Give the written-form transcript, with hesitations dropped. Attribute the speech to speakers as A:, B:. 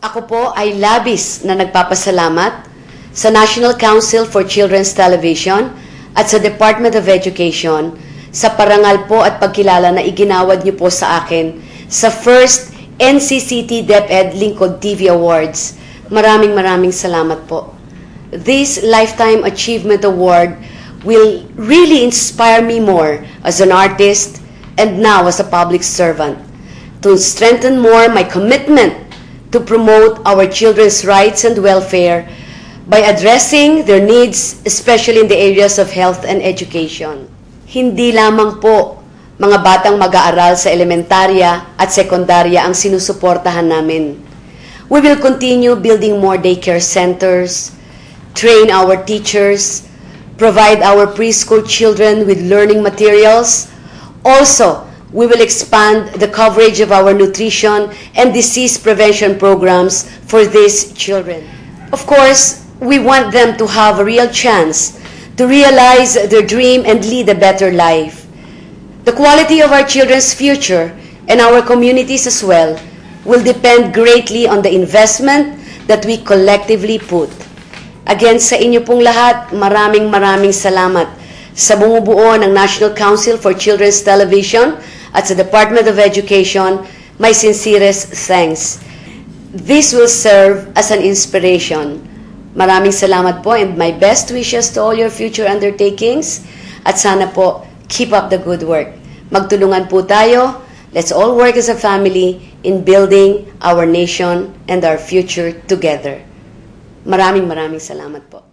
A: Ako po ay labis na nagpapasalamat sa National Council for Children's Television at sa Department of Education sa parangal po at pagkilala na iginawad niyo po sa akin sa first NCCT DepEd Lingkod TV Awards. Maraming salamat po. This Lifetime Achievement Award will really inspire me more as an artist and now as a public servant to strengthen more my commitment to promote our children's rights and welfare by addressing their needs, especially in the areas of health and education. Hindi lamang po mga batang mag-aaral sa elementarya at sekundarya ang sinusuportahan namin. We will continue building more daycare centers, train our teachers, provide our preschool children with learning materials. Also, we will expand the coverage of our nutrition and disease prevention programs for these children. Of course, we want them to have a real chance to realize their dream and lead a better life. The quality of our children's future and our communities as well will depend greatly on the investment that we collectively put. Again, sa inyo pong lahat, maraming salamat sa bumubuo ng National Council for Children's Television at sa Department of Education. My sincerest thanks. This will serve as an inspiration. Maraming salamat po and my best wishes to all your future undertakings. At sana po, keep up the good work. Magtulungan po tayo. Let's all work as a family in building our nation and our future together. Maraming salamat po.